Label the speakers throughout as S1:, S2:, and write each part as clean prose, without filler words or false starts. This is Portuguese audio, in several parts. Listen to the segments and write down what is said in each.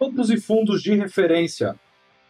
S1: Topos e fundos de referência.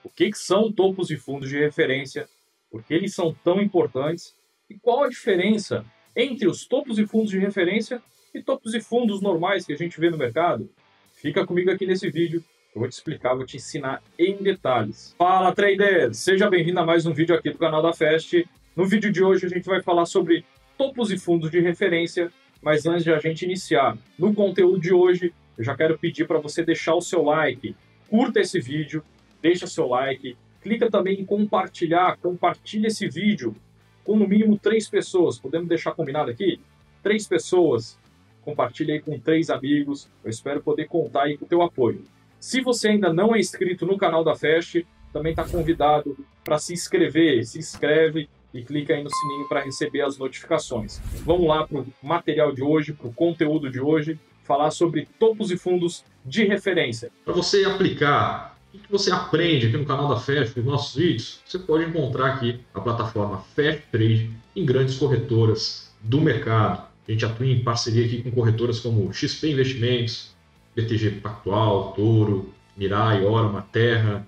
S1: O que são topos e fundos de referência? Por que eles são tão importantes? E qual a diferença entre os topos e fundos de referência e topos e fundos normais que a gente vê no mercado? Fica comigo aqui nesse vídeo, eu vou te explicar, vou te ensinar em detalhes. Fala, trader! Seja bem-vindo a mais um vídeo aqui do canal da Fast. No vídeo de hoje a gente vai falar sobre topos e fundos de referência, mas antes de a gente iniciar no conteúdo de hoje, eu já quero pedir para você deixar o seu like, curta esse vídeo, deixa seu like, clica também em compartilhar, compartilha esse vídeo com no mínimo 3 pessoas. Podemos deixar combinado aqui? 3 pessoas, compartilha aí com 3 amigos, eu espero poder contar aí com o teu apoio. Se você ainda não é inscrito no canal da Fast, também está convidado para se inscrever, se inscreve e clica aí no sininho para receber as notificações. Vamos lá para o material de hoje, para o conteúdo de hoje, falar sobre topos e fundos de referência.
S2: Para você aplicar, o que você aprende aqui no canal da Fast, nos nossos vídeos, você pode encontrar aqui a plataforma Fast Trade em grandes corretoras do mercado. A gente atua em parceria aqui com corretoras como XP Investimentos, BTG Pactual, Toro, Mirai, Orma, Terra,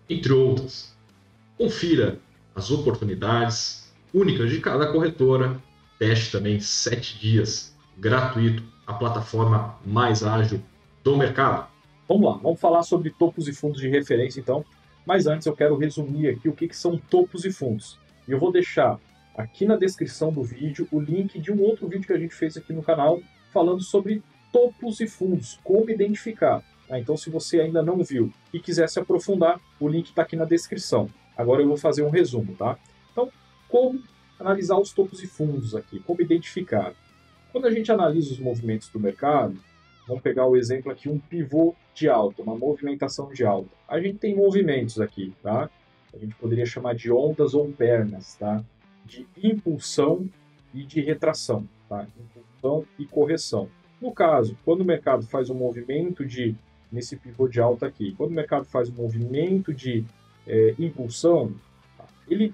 S2: entre outras. Confira as oportunidades únicas de cada corretora. Teste também 7 dias gratuito, a plataforma mais ágil do mercado.
S1: Vamos lá, vamos falar sobre topos e fundos de referência então. Mas antes eu quero resumir aqui o que são topos e fundos. E eu vou deixar aqui na descrição do vídeo o link de um outro vídeo que a gente fez aqui no canal falando sobre topos e fundos, como identificar. Então, se você ainda não viu e quiser se aprofundar, o link está aqui na descrição. Agora eu vou fazer um resumo, tá? Então, como analisar os topos e fundos aqui? Como identificar? Quando a gente analisa os movimentos do mercado, vamos pegar o exemplo aqui, um pivô de alta, uma movimentação de alta. A gente tem movimentos aqui, tá? A gente poderia chamar de ondas ou pernas, tá? De impulsão e de retração, tá? Impulsão e correção. No caso, quando o mercado faz um movimento nesse pivô de alta aqui, quando o mercado faz um movimento de impulsão, tá? Ele,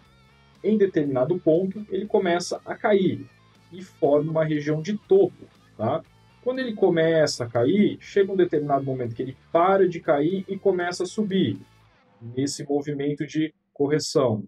S1: em determinado ponto, ele começa a cair e forma uma região de topo, tá? Quando ele começa a cair, chega um determinado momento que ele para de cair e começa a subir nesse movimento de correção.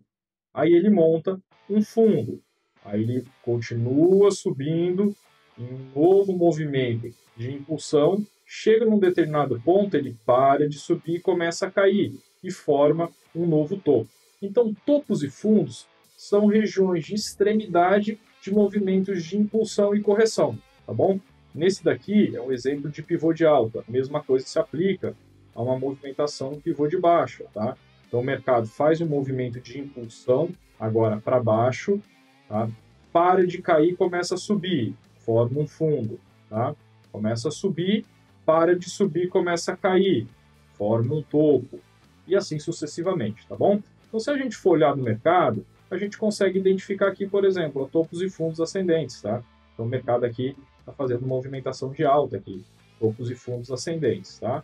S1: Aí ele monta um fundo, aí ele continua subindo em um novo movimento de impulsão, chega num determinado ponto, ele para de subir e começa a cair e forma um novo topo. Então, topos e fundos são regiões de extremidade de movimentos de impulsão e correção, tá bom? Nesse daqui é um exemplo de pivô de alta, a mesma coisa se aplica a uma movimentação no pivô de baixa, tá? Então, o mercado faz um movimento de impulsão, agora para baixo, tá? Para de cair, começa a subir, forma um fundo, tá? Começa a subir, para de subir, começa a cair, forma um topo, e assim sucessivamente, tá bom? Então, se a gente for olhar no mercado, a gente consegue identificar aqui, por exemplo, topos e fundos ascendentes, tá? Então, o mercado aqui está fazendo movimentação de alta aqui, topos e fundos ascendentes, tá?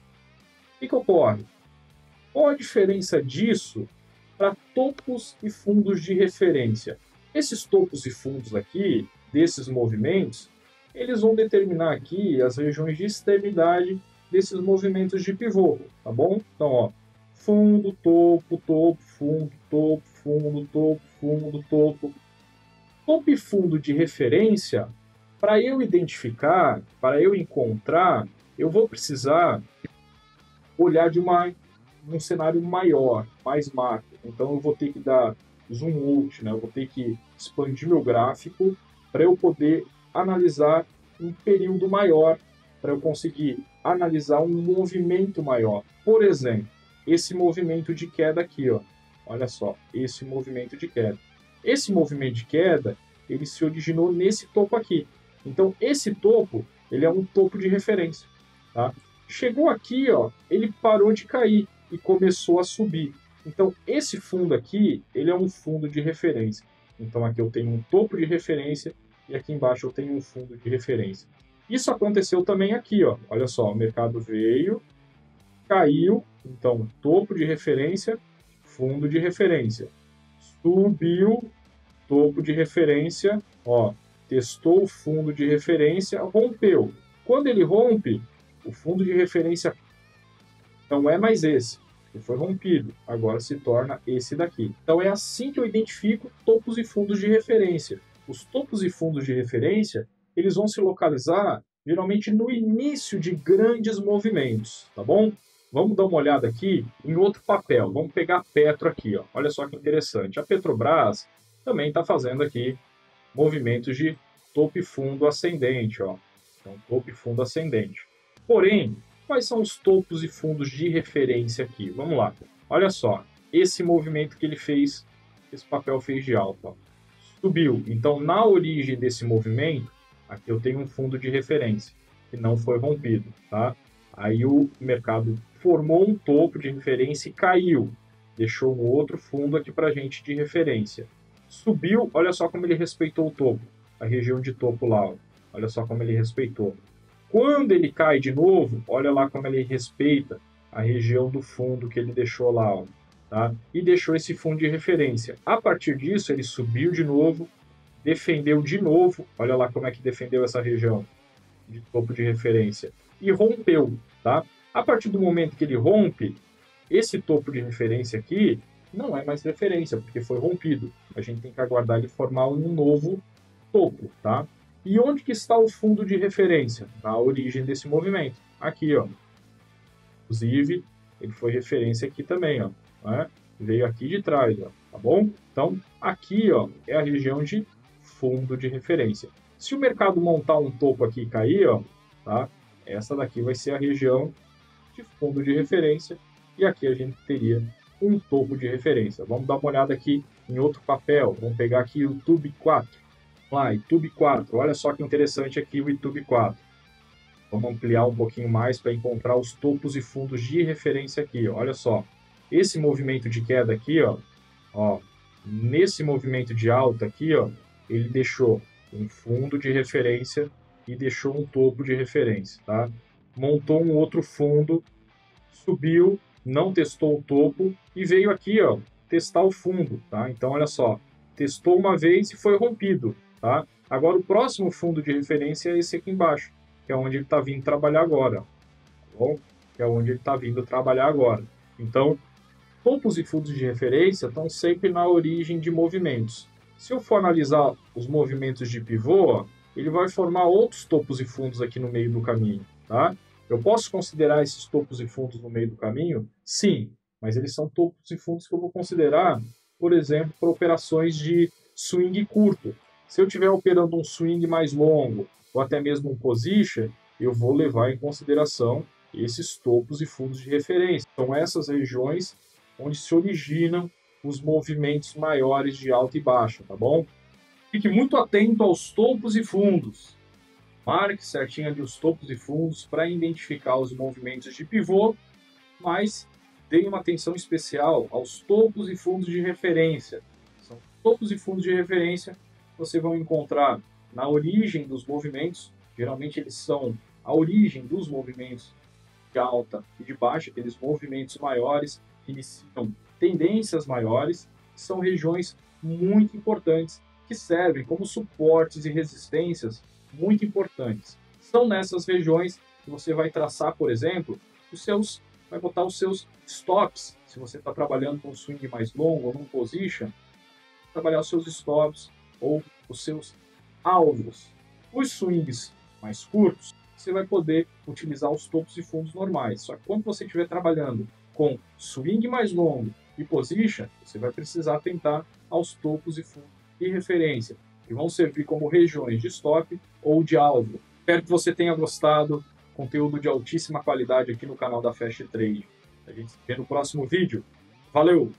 S1: O que ocorre? Qual a diferença disso para topos e fundos de referência? Esses topos e fundos aqui, desses movimentos, eles vão determinar aqui as regiões de extremidade desses movimentos de pivô, tá bom? Então, ó, fundo, topo, topo, fundo, topo, fundo, topo, fundo, topo. Topo e fundo de referência, para eu identificar, para eu encontrar, eu vou precisar olhar de um cenário maior, mais macro. Então, eu vou ter que dar zoom out, né? Eu vou ter que expandir meu gráfico para eu poder analisar um período maior, para eu conseguir analisar um movimento maior. Por exemplo, esse movimento de queda aqui, ó. Olha só, esse movimento de queda. Esse movimento de queda, ele se originou nesse topo aqui. Então, esse topo, ele é um topo de referência, tá? Chegou aqui, ó, ele parou de cair e começou a subir. Então, esse fundo aqui, ele é um fundo de referência. Então, aqui eu tenho um topo de referência e aqui embaixo eu tenho um fundo de referência. Isso aconteceu também aqui, ó. Olha só, o mercado veio, caiu, então topo de referência, fundo de referência. Subiu, topo de referência, ó, testou o fundo de referência, rompeu. Quando ele rompe, o fundo de referência Não é mais esse, que foi rompido, agora se torna esse daqui. Então é assim que eu identifico topos e fundos de referência. Os topos e fundos de referência, eles vão se localizar geralmente no início de grandes movimentos, tá bom? Vamos dar uma olhada aqui em outro papel. Vamos pegar a Petro aqui, ó. Olha só que interessante. A Petrobras também está fazendo aqui movimentos de topo e fundo ascendente, ó. Então, topo e fundo ascendente. Porém, quais são os topos e fundos de referência aqui? Vamos lá. Olha só, esse movimento que ele fez, esse papel fez de alta, ó. Subiu. Então, na origem desse movimento, aqui eu tenho um fundo de referência que não foi rompido, tá? Aí o mercado formou um topo de referência e caiu. Deixou um outro fundo aqui para a gente de referência. Subiu, olha só como ele respeitou o topo. A região de topo lá, ó. Olha só como ele respeitou. Quando ele cai de novo, olha lá como ele respeita a região do fundo que ele deixou lá, ó, tá? E deixou esse fundo de referência. A partir disso, ele subiu de novo, defendeu de novo, olha lá como é que defendeu essa região de topo de referência, e rompeu, tá? A partir do momento que ele rompe, esse topo de referência aqui não é mais referência, porque foi rompido. A gente tem que aguardar ele formar um novo topo, tá? E onde que está o fundo de referência? Na origem desse movimento. Aqui, ó. Inclusive, ele foi referência aqui também, ó. Né? Veio aqui de trás, ó. Tá bom? Então, aqui, ó, é a região de fundo de referência. Se o mercado montar um topo aqui e cair, ó, tá? Essa daqui vai ser a região de fundo de referência. E aqui a gente teria um topo de referência. Vamos dar uma olhada aqui em outro papel. Vamos pegar aqui o YouTube 4. Vamos lá, YouTube 4. Olha só que interessante aqui o YouTube 4. Vamos ampliar um pouquinho mais para encontrar os topos e fundos de referência aqui. Olha só. Esse movimento de queda aqui, ó, nesse movimento de alta aqui, ó, ele deixou um fundo de referência e deixou um topo de referência, tá? Montou um outro fundo, subiu, não testou o topo e veio aqui, ó, testar o fundo, tá? Então, olha só, testou uma vez e foi rompido, tá? Agora, o próximo fundo de referência é esse aqui embaixo, que é onde ele está vindo trabalhar agora, tá bom? Que é onde ele está vindo trabalhar agora. Então, topos e fundos de referência estão sempre na origem de movimentos. Se eu for analisar os movimentos de pivô, ó, ele vai formar outros topos e fundos aqui no meio do caminho, tá? Eu posso considerar esses topos e fundos no meio do caminho? Sim, mas eles são topos e fundos que eu vou considerar, por exemplo, para operações de swing curto. Se eu estiver operando um swing mais longo, ou até mesmo um position, eu vou levar em consideração esses topos e fundos de referência. São essas regiões onde se originam os movimentos maiores de alta e baixa, tá bom? Fique muito atento aos topos e fundos. Marque certinho ali os topos e fundos para identificar os movimentos de pivô, mas dê uma atenção especial aos topos e fundos de referência. São topos e fundos de referência que você vai encontrar na origem dos movimentos. Geralmente eles são a origem dos movimentos de alta e de baixa, aqueles movimentos maiores que iniciam tendências maiores, são regiões muito importantes que servem como suportes e resistências muito importantes. São nessas regiões que você vai traçar, por exemplo, vai botar os seus stops. Se você está trabalhando com um swing mais longo ou num position, trabalhar os seus stops ou os seus alvos. Os swings mais curtos, você vai poder utilizar os topos e fundos normais. Só que quando você estiver trabalhando com swing mais longo e position, você vai precisar atentar aos topos e fundos de referência, que vão servir como regiões de stop ou de alvo. Espero que você tenha gostado. Conteúdo de altíssima qualidade aqui no canal da Fast Trade. A gente se vê no próximo vídeo. Valeu!